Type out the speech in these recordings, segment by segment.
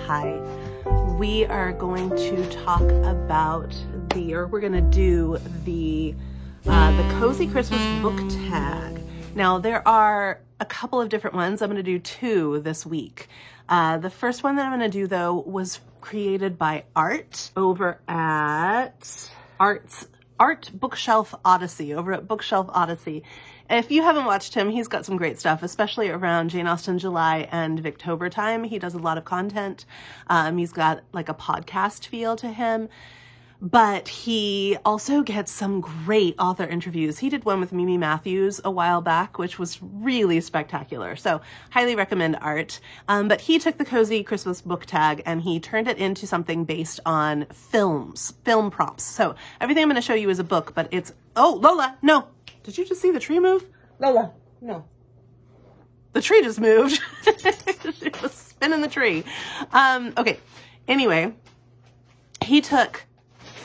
Hi. We are going to talk about we're going to do the Cozy Christmas book tag. Now, there are a couple of different ones. I'm going to do two this week. The first one that I'm going to do, though, was created by Art over at Art Bookshelf Odyssey, over at Bookshelf Odyssey. If you haven't watched him, he's got some great stuff, especially around Jane Austen July and Victober time. He does a lot of content. He's got like a podcast feel to him, but he also gets some great author interviews. He did one with Mimi Matthews a while back, which was really spectacular. So highly recommend Art. But he took the Cozy Christmas book tag and he turned it into something based on film props. So everything I'm going to show you is a book, but it's, oh, Lola, no. Did you just see the tree move? Lola, no. The tree just moved. She was spinning the tree. Okay. Anyway, he took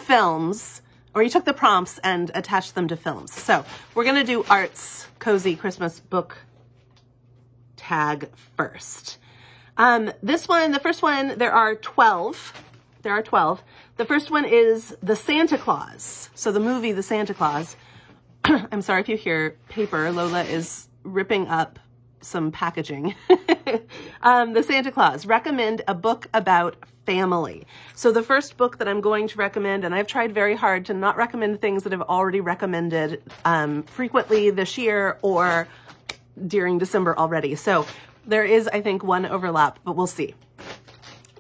the prompts and attached them to films. So we're going to do Art's Cozy Christmas book tag first. The first one, there are 12. The first one is The Santa Claus. So the movie, The Santa Claus. I'm sorry if you hear paper. Lola is ripping up some packaging. The Santa Claus. Recommend a book about family. So the first book that I'm going to recommend, and I've tried very hard to not recommend things that I've already recommended frequently this year or during December already. So there is, I think, one overlap, but we'll see.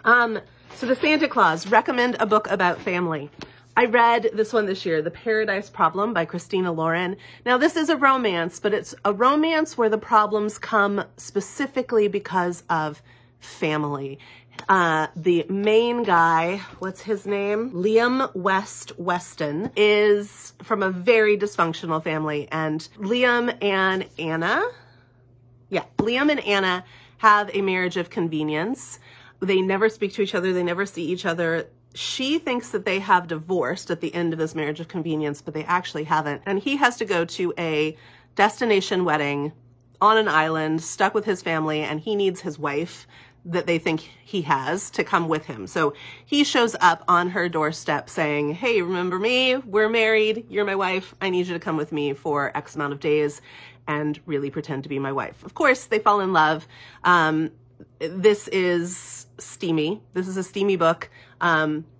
So The Santa Claus. Recommend a book about family. I read this one this year, The Paradise Problem by Christina Lauren. Now, this is a romance, but it's a romance where the problems come specifically because of family. The main guy, what's his name? Liam Weston is from a very dysfunctional family, and Liam and Anna have a marriage of convenience. They never speak to each other. They never see each other. She thinks that they have divorced at the end of this marriage of convenience, but they actually haven't. And he has to go to a destination wedding on an island, stuck with his family, and he needs his wife that they think he has to come with him. So he shows up on her doorstep saying, hey, remember me? We're married. You're my wife. I need you to come with me for X amount of days and really pretend to be my wife. Of course, they fall in love. This is steamy. This is a steamy book.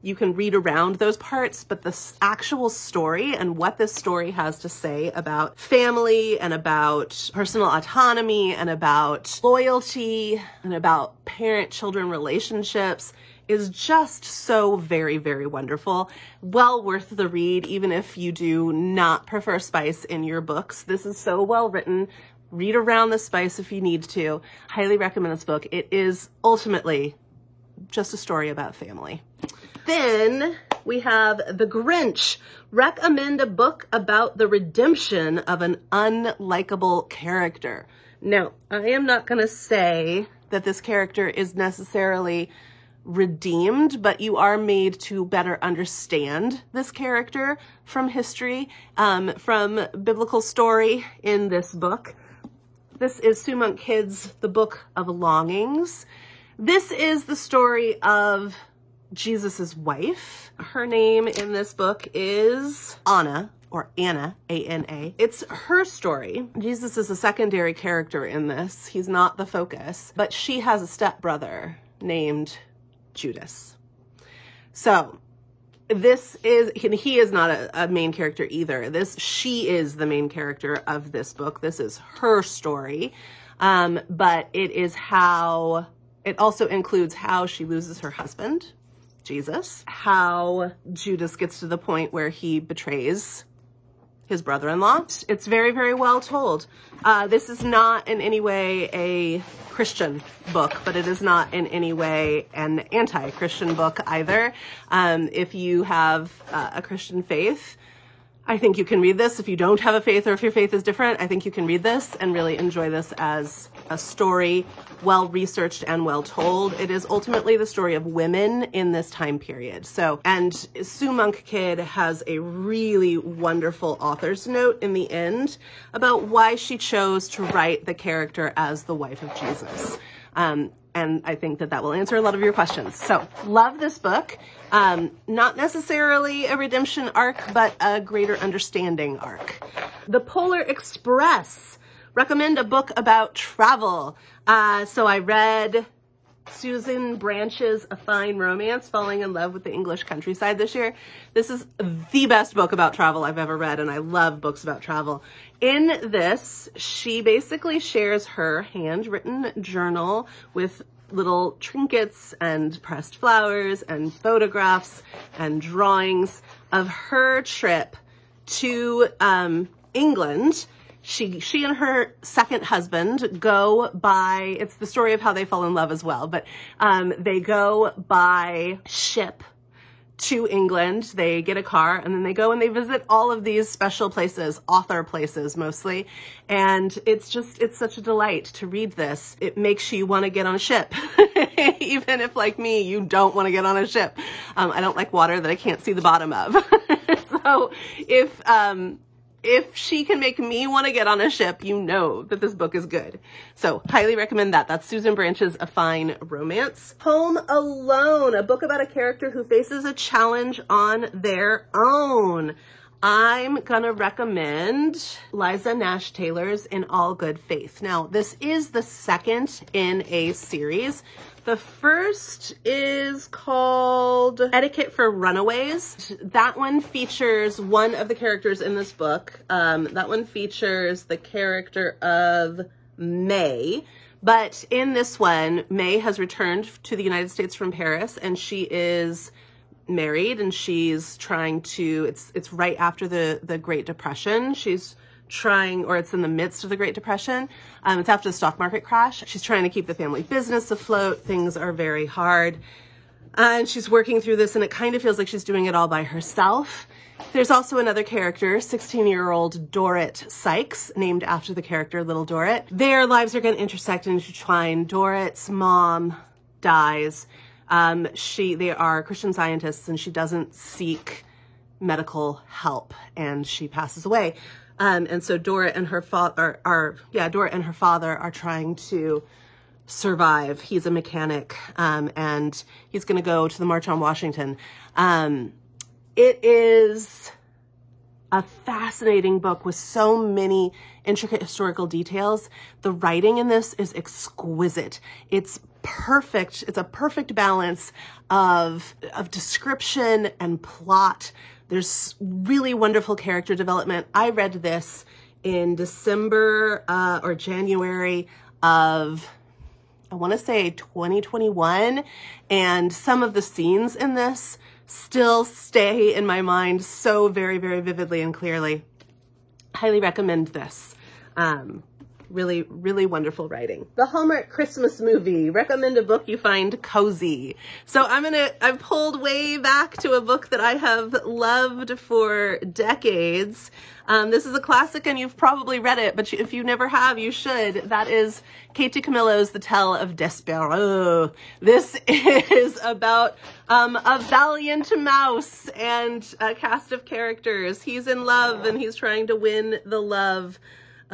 You can read around those parts, but the actual story and what this story has to say about family and about personal autonomy and about loyalty and about parent-children relationships is just so very, very wonderful. Well worth the read, even if you do not prefer spice in your books. This is so well written. Read around the spice if you need to. Highly recommend this book. It is ultimately just a story about family. Then we have The Grinch. Recommend a book about the redemption of an unlikable character. Now, I am not going to say that this character is necessarily redeemed, but you are made to better understand this character from history, from biblical story in this book. This is Sue Monk Kidd's The Book of Longings. This is the story of Jesus's wife. Her name in this book is Anna, or Anna, A-N-A. It's her story. Jesus is a secondary character in this. He's not the focus, but she has a stepbrother named Judas. So he is not a main character either. She is the main character of this book. This is her story. But it also includes how she loses her husband, Jesus, how Judas gets to the point where he betrays his brother-in-law. It's very, very well told. This is not in any way a Christian book, but it is not in any way an anti-Christian book either. If you have a Christian faith, I think you can read this. If you don't have a faith or if your faith is different, I think you can read this and really enjoy this as a story, well-researched and well-told. It is ultimately the story of women in this time period. And Sue Monk Kidd has a really wonderful author's note in the end about why she chose to write the character as the wife of Jesus. And I think that that will answer a lot of your questions. So love this book. Not necessarily a redemption arc, but a greater understanding arc. The Polar Express. Recommend a book about travel. So I read Susan Branch's A Fine Romance, Falling in Love with the English Countryside this year. This is the best book about travel I've ever read, and I love books about travel. In this, she basically shares her handwritten journal with little trinkets and pressed flowers and photographs and drawings of her trip to England. She and her second husband go by, it's the story of how they fall in love as well, but they go by ship to England. They get a car and then they go and they visit all of these special places, author places mostly. And it's such a delight to read this. It makes you want to get on a ship. Even if, like me, you don't want to get on a ship. I don't like water that I can't see the bottom of. So if she can make me want to get on a ship, you know that this book is good. So highly recommend that. That's Susan Branch's A Fine Romance. Home Alone, a book about a character who faces a challenge on their own. I'm gonna recommend Liza Nash Taylor's In All Good Faith. Now, this is the second in a series. The first is called Etiquette for Runaways. That one features one of the characters in this book. That one features the character of May. But in this one, May has returned to the United States from Paris, and she is married, and she's trying to, it's right after the Great Depression. She's trying, or it's in the midst of the Great Depression. It's after the stock market crash. She's trying to keep the family business afloat. Things are very hard. And she's working through this, and it kind of feels like she's doing it all by herself. There's also another character, 16-year-old Dorrit Sykes, named after the character Little Dorrit. Their lives are going to intersect and intertwine. Dorrit's mom dies. They are Christian Scientists, and she doesn't seek medical help, and she passes away. And so Dorrit and her father are trying to survive. He's a mechanic, and he's going to go to the March on Washington. It is a fascinating book with so many intricate historical details. The writing in this is exquisite. It's perfect. It's a perfect balance of description and plot. There's really wonderful character development. I read this in December or January of, I want to say 2021, and some of the scenes in this still stay in my mind so very, very vividly and clearly. Highly recommend this. Really, really wonderful writing. The Hallmark Christmas Movie. Recommend a book you find cozy. So I've pulled way back to a book that I have loved for decades. This is a classic and you've probably read it, but if you never have, you should. That is Kate DiCamillo's The Tale of Despereaux. This is about a valiant mouse and a cast of characters. He's in love and he's trying to win the love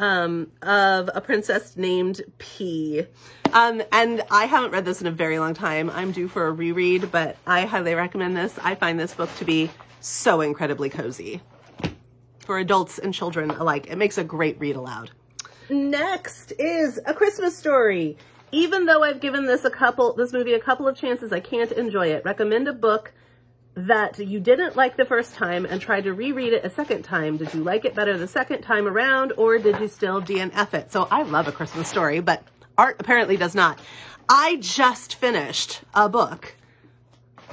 of a princess named P. And I haven't read this in a very long time. I'm due for a reread, but I highly recommend this. I find this book to be so incredibly cozy for adults and children alike. It makes a great read aloud. Next is A Christmas Story. Even though I've given this movie a couple of chances, I can't enjoy it. Recommend a book that you didn't like the first time and try to reread it a second time. Did you like it better the second time around, or did you still DNF it? So I love A Christmas Story, but Art apparently does not. I just finished a book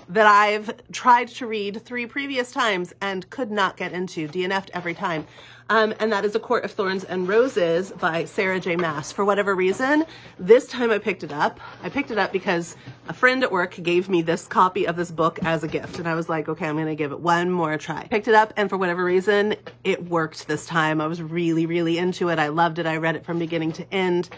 that I've tried to read 3 previous times and could not get into, DNF'd every time. And that is A Court of Thorns and Roses by Sarah J. Maas. For whatever reason, this time I picked it up. I picked it up because a friend at work gave me this copy of this book as a gift. And I was like, okay, I'm going to give it one more try. Picked it up, and for whatever reason, it worked this time. I was really, really into it. I loved it. I read it from beginning to end.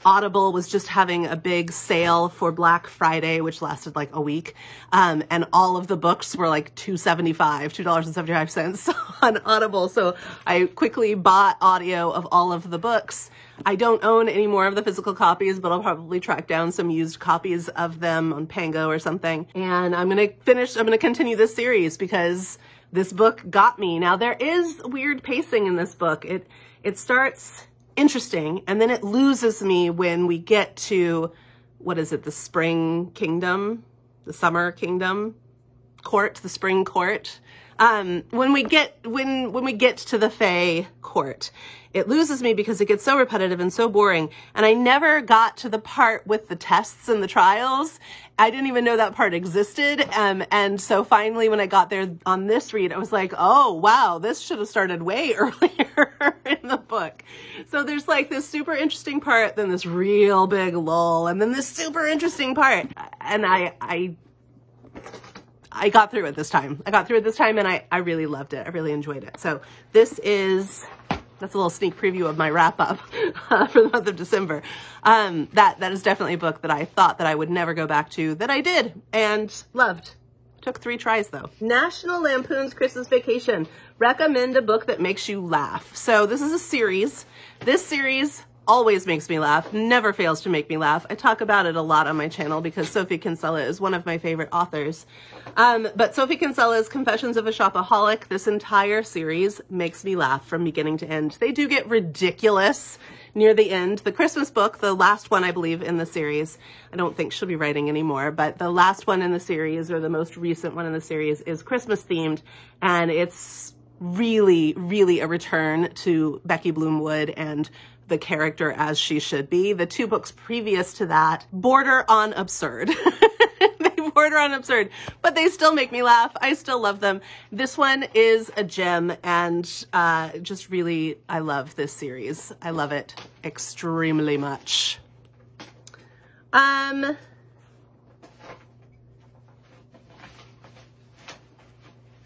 Audible was just having a big sale for Black Friday, which lasted like a week. And all of the books were like $2.75 on Audible. So I quickly bought audio of all of the books. I don't own any more of the physical copies, but I'll probably track down some used copies of them on Pango or something. And I'm going to continue this series because this book got me. Now there is weird pacing in this book. It starts interesting, and then it loses me when we get to, what is it, the spring kingdom, the summer kingdom court, the spring court. When we get to the Fae court, it loses me because it gets so repetitive and so boring. And I never got to the part with the tests and the trials. I didn't even know that part existed. And so finally, when I got there on this read, I was like, oh, wow, this should have started way earlier in the book. So there's like this super interesting part, then this real big lull, and then this super interesting part. And I got through it this time. I got through it this time, and I really loved it. I really enjoyed it. So that's a little sneak preview of my wrap up for the month of December. That is definitely a book that I thought that I would never go back to, that I did and loved. Took 3 tries though. National Lampoon's Christmas Vacation. Recommend a book that makes you laugh. So this is a series. This series always makes me laugh, never fails to make me laugh. I talk about it a lot on my channel because Sophie Kinsella is one of my favorite authors. But Sophie Kinsella's Confessions of a Shopaholic, this entire series makes me laugh from beginning to end. They do get ridiculous near the end. The Christmas book, the last one I believe in the series, I don't think she'll be writing anymore, but the last one in the series, or the most recent one in the series, is Christmas themed, and it's really, really a return to Becky Bloomwood and the character as she should be. The 2 books previous to that border on absurd. They border on absurd, but they still make me laugh. I still love them. This one is a gem, and just really, I love this series. I love it extremely much.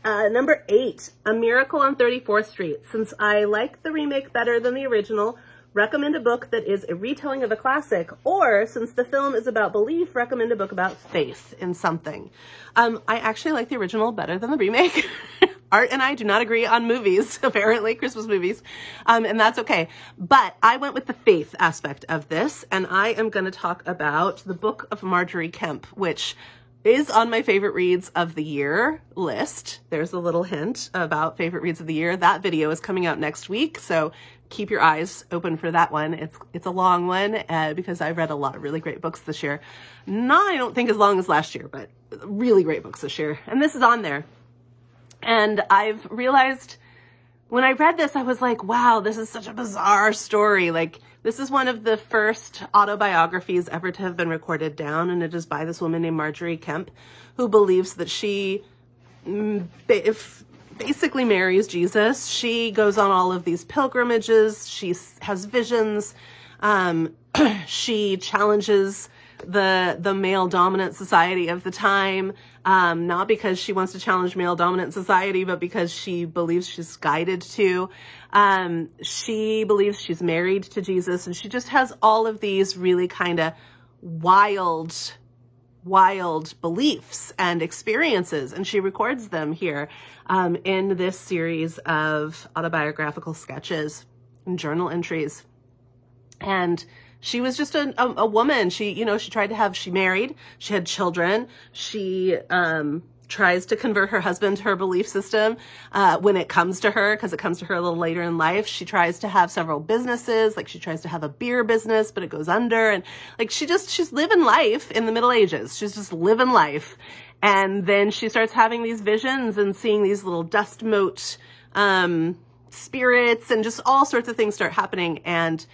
Number 8, A Miracle on 34th Street. Since I like the remake better than the original, recommend a book that is a retelling of a classic, or since the film is about belief, recommend a book about faith in something. I actually like the original better than the remake. Art and I do not agree on movies, apparently, Christmas movies, and that's okay. But I went with the faith aspect of this, and I am going to talk about the Book of Margery Kempe, which is on my favorite reads of the year list. There's a little hint about favorite reads of the year. That video is coming out next week, so keep your eyes open for that one. It's a long one because I read a lot of really great books this year. Not, I don't think, as long as last year, but really great books this year. And this is on there. And I've realized when I read this, I was like, wow, this is such a bizarre story. Like, this is one of the first autobiographies ever to have been recorded down, and it is by this woman named Margery Kempe, who believes that she basically marries Jesus. She goes on all of these pilgrimages. She has visions. She challenges the male dominant society of the time, not because she wants to challenge male dominant society, but because she believes she's guided to. She believes she's married to Jesus, and she just has all of these really kind of wild beliefs and experiences, and she records them here in this series of autobiographical sketches and journal entries. And she was just a woman. She married, she had children. She tries to convert her husband to her belief system when it comes to her, because it comes to her a little later in life. She tries to have several businesses, like she tries to have a beer business, but it goes under. And like she's living life in the Middle Ages. She's just living life. And then she starts having these visions and seeing these little dust mote spirits, and just all sorts of things start happening. And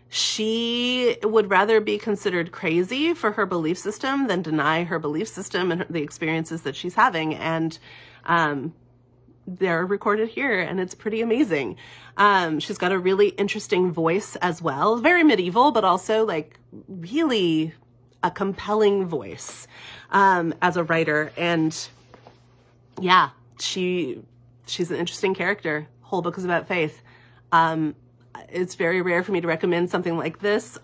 she would rather be considered crazy for her belief system than deny her belief system and the experiences that she's having. And they're recorded here, and it's pretty amazing. She's got a really interesting voice as well. Very medieval, but also like really a compelling voice as a writer. And yeah, she's an interesting character. Whole book is about faith. It's very rare for me to recommend something like this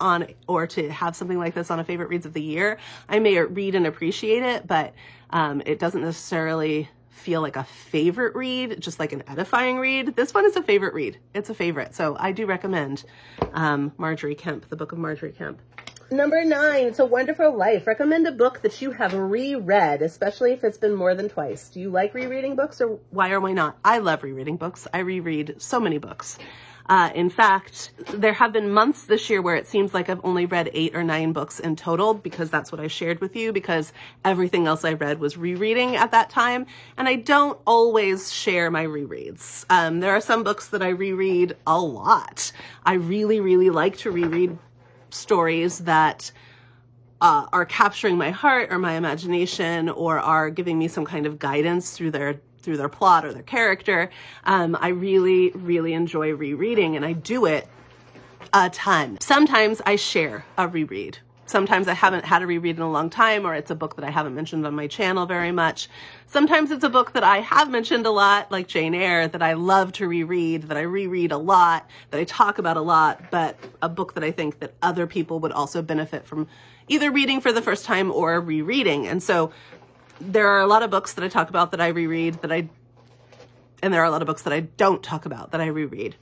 or to have something like this on a favorite reads of the year. I may read and appreciate it, but it doesn't necessarily feel like a favorite read, just like an edifying read. This one is a favorite read. It's a favorite. So I do recommend Margery Kempe, the book of Margery Kempe. Number 9, It's a Wonderful Life. Recommend a book that you have reread, especially if it's been more than twice. Do you like rereading books, or why not? I love rereading books. I reread so many books. In fact, there have been months this year where it seems like I've only read 8 or 9 books in total, because that's what I shared with you, because everything else I read was rereading at that time. And I don't always share my rereads. There are some books that I reread a lot. I really, really like to reread stories that are capturing my heart or my imagination, or are giving me some kind of guidance through their plot or their character. I really, really enjoy rereading, and I do it a ton. Sometimes I share a reread. Sometimes I haven't had a reread in a long time, or it's a book that I haven't mentioned on my channel very much. Sometimes it's a book that I have mentioned a lot, like Jane Eyre, that I love to reread, that I reread a lot, that I talk about a lot, but a book that I think that other people would also benefit from either reading for the first time or rereading. And so there are a lot of books that I talk about that I reread, and there are a lot of books that I don't talk about that I reread.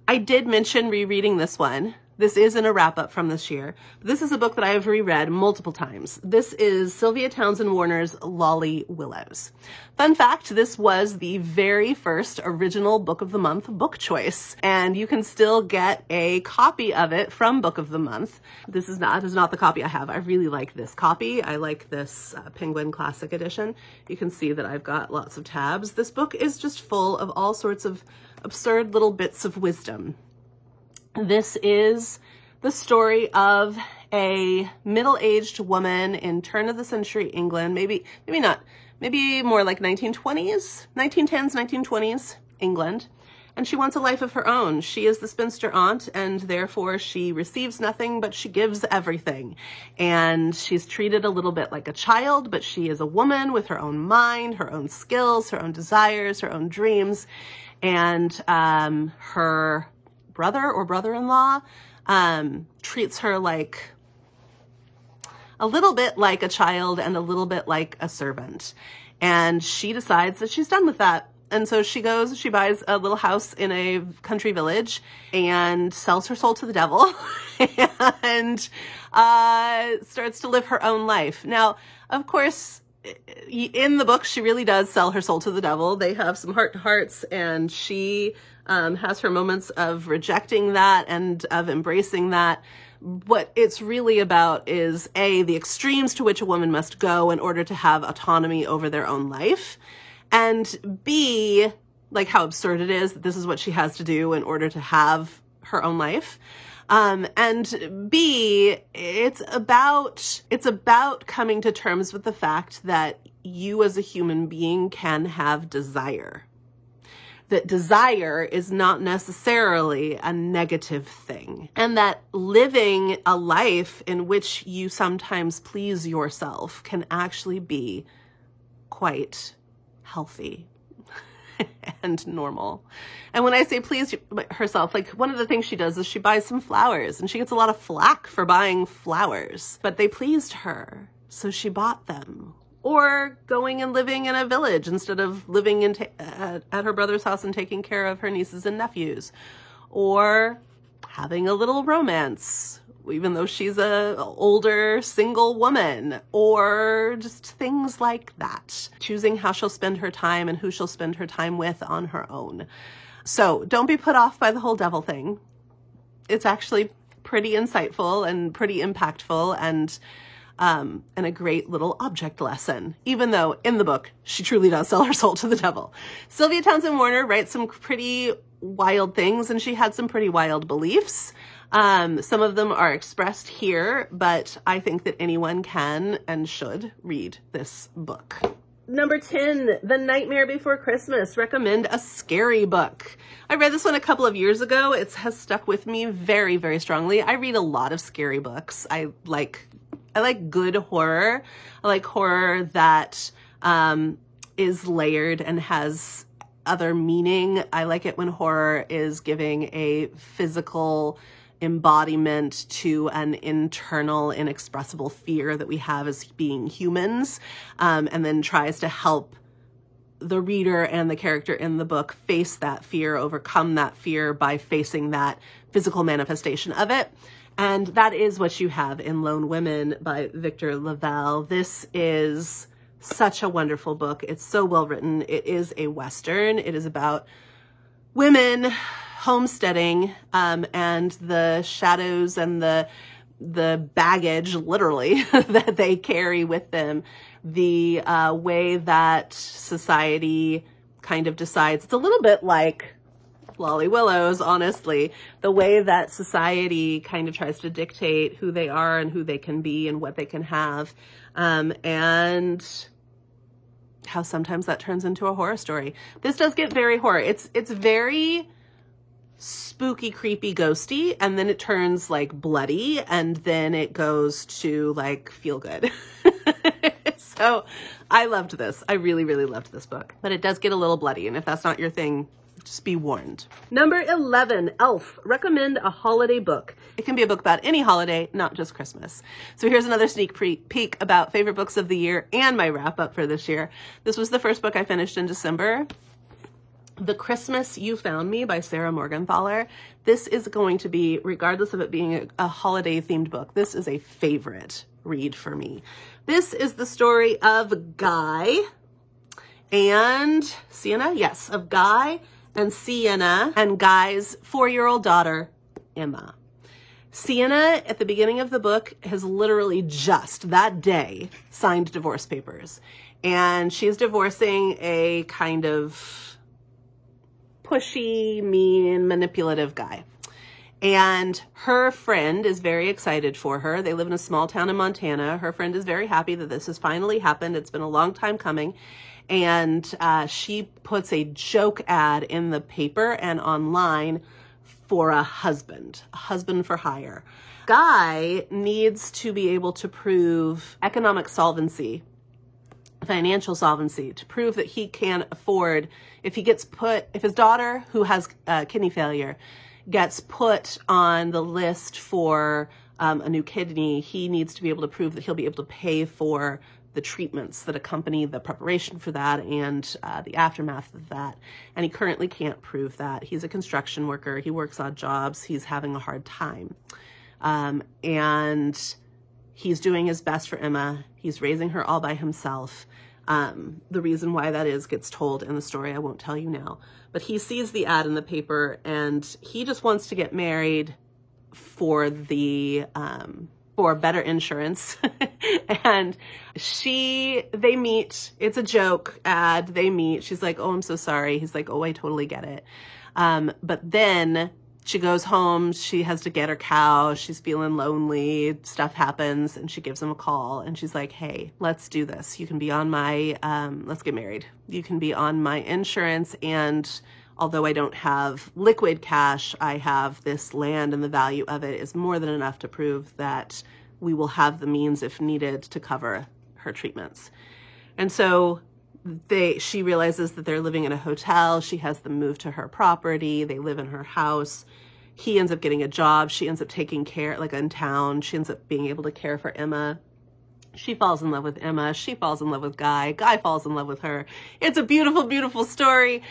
I did mention rereading this one. This isn't a wrap-up from this year. This is a book that I have reread multiple times. This is Sylvia Townsend Warner's Lolly Willows. Fun fact, this was the very first original Book of the Month book choice, and you can still get a copy of it from Book of the Month. This is not the copy I have. I really like this copy. I like this Penguin Classic Edition. You can see that I've got lots of tabs. This book is just full of all sorts of absurd little bits of wisdom. This is the story of a middle-aged woman in turn-of-the-century England, maybe more like 1910s, 1920s England, and she wants a life of her own. She is the spinster aunt, and therefore she receives nothing, but she gives everything. And she's treated a little bit like a child, but she is a woman with her own mind, her own skills, her own desires, her own dreams, and her brother or brother-in-law treats her like a little bit like a child and a little bit like a servant. And she decides that she's done with that. And so she buys a little house in a country village and sells her soul to the devil and starts to live her own life. Now, of course, in the book, she really does sell her soul to the devil. They have some heart-to-hearts, and she has her moments of rejecting that and of embracing that. What it's really about is A, the extremes to which a woman must go in order to have autonomy over their own life, and B, like how absurd it is that this is what she has to do in order to have her own life. And B, it's about coming to terms with the fact that you as a human being can have desire. That desire is not necessarily a negative thing, and that living a life in which you sometimes please yourself can actually be quite healthy and normal. And when I say please herself, like one of the things she does is she buys some flowers, and she gets a lot of flack for buying flowers, but they pleased her, so she bought them. Or going and living in a village instead of living at her brother's house and taking care of her nieces and nephews. Or having a little romance, even though she's an older single woman. Or just things like that. Choosing how she'll spend her time and who she'll spend her time with on her own. So don't be put off by the whole devil thing. It's actually pretty insightful and pretty impactful, and a great little object lesson, even though in the book, she truly does sell her soul to the devil. Sylvia Townsend Warner writes some pretty wild things, and she had some pretty wild beliefs. Some of them are expressed here, but I think that anyone can and should read this book. Number 10, The Nightmare Before Christmas. Recommend a scary book. I read this one a couple of years ago. It has stuck with me very, very strongly. I read a lot of scary books. I like good horror. I like horror that is layered and has other meaning. I like it when horror is giving a physical embodiment to an internal, inexpressible fear that we have as being humans, and then tries to help the reader and the character in the book face that fear, overcome that fear by facing that physical manifestation of it. And that is what you have in Lone Women by Victor LaValle. This is such a wonderful book. It's so well written. It is a Western. It is about women homesteading, and the shadows and the baggage, literally, that they carry with them. The way that society kind of decides. It's a little bit like Lolly Willows, honestly. The way that society kind of tries to dictate who they are and who they can be and what they can have. And how sometimes that turns into a horror story. This does get very horror. It's very spooky, creepy, ghosty, and then it turns like bloody, and then it goes to like feel good. So I loved this. I really, really loved this book, but it does get a little bloody. And if that's not your thing, just be warned. Number 11, Elf. Recommend a holiday book. It can be a book about any holiday, not just Christmas. So here's another sneak peek about favorite books of the year and my wrap up for this year. This was the first book I finished in December. The Christmas You Found Me by Sarah Morgenthaler. This is going to be, regardless of it being a holiday themed book, this is a favorite read for me. This is the story of Guy and Sienna. Yes, of Guy and Sienna and Guy's 4-year-old daughter, Emma. Sienna, at the beginning of the book, has literally just that day signed divorce papers. And she's divorcing a kind of pushy, mean, manipulative guy. And her friend is very excited for her. They live in a small town in Montana. Her friend is very happy that this has finally happened. It's been a long time coming. And she puts a joke ad in the paper and online for a husband for hire. Guy needs to be able to prove economic solvency, financial solvency, to prove that he can afford, if his daughter, who has kidney failure, gets put on the list for a new kidney, he needs to be able to prove that he'll be able to pay for the treatments that accompany the preparation for that and the aftermath of that. And he currently can't prove that. He's a construction worker. He works odd jobs. He's having a hard time. And he's doing his best for Emma. He's raising her all by himself. The reason why that is gets told in the story. I won't tell you now. But he sees the ad in the paper and he just wants to get married for the for better insurance. And they meet. It's a joke ad. They meet. She's like, "Oh, I'm so sorry." He's like, "Oh, I totally get it." But then she goes home, she has to get her cow, she's feeling lonely, stuff happens, and she gives him a call, and she's like, "Hey, let's do this. You can be on my, let's get married. You can be on my insurance, and although I don't have liquid cash, I have this land, and the value of it is more than enough to prove that we will have the means, if needed, to cover her treatments." And so she realizes that they're living in a hotel. She has them move to her property. They live in her house. He ends up getting a job. She ends up taking care, like in town. She ends up being able to care for Emma. She falls in love with Emma. She falls in love with Guy. Guy falls in love with her. It's a beautiful, beautiful story.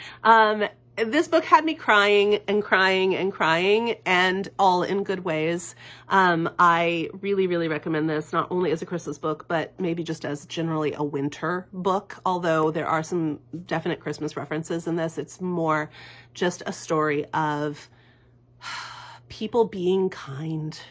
This book had me crying and crying and crying, and all in good ways. I really, really recommend this, not only as a Christmas book, but maybe just as generally a winter book. Although there are some definite Christmas references in this, it's more just a story of people being kind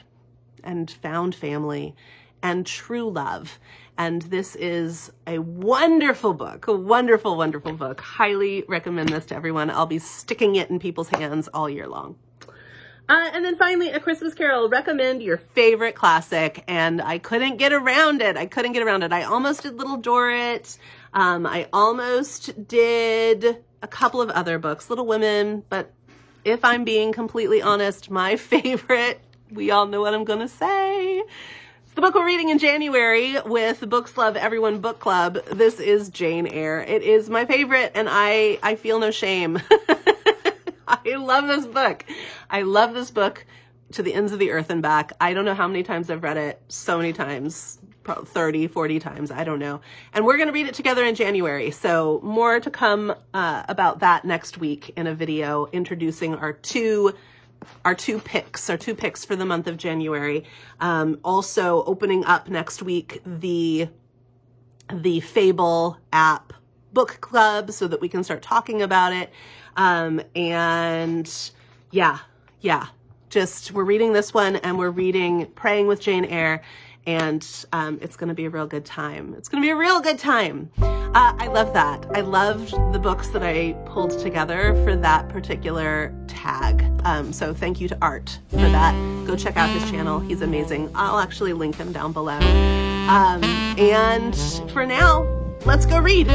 and found family and true love. And this is a wonderful book, a wonderful, wonderful book. Highly recommend this to everyone. I'll be sticking it in people's hands all year long. And then finally, A Christmas Carol. Recommend your favorite classic. And I couldn't get around it. I almost did Little Dorrit. I almost did a couple of other books, Little Women. But if I'm being completely honest, my favorite, we all know what I'm going to say, The book we're reading in January with Books Love Everyone Book Club, this is Jane Eyre. It is my favorite, and I feel no shame. I love this book. I love this book to the ends of the earth and back. I don't know how many times I've read it. So many times, probably 30, 40 times. I don't know. And we're going to read it together in January. So more to come about that next week in a video introducing our two picks for the month of January. Also opening up next week the Fable app book club so that we can start talking about it. And yeah, just we're reading this one and we're reading Praying with Jane Eyre, and it's going to be a real good time. It's going to be a real good time. I love that. I loved the books that I pulled together for that particular tag. So thank you to Art for that. Go check out his channel. He's amazing. I'll actually link him down below. And for now, let's go read.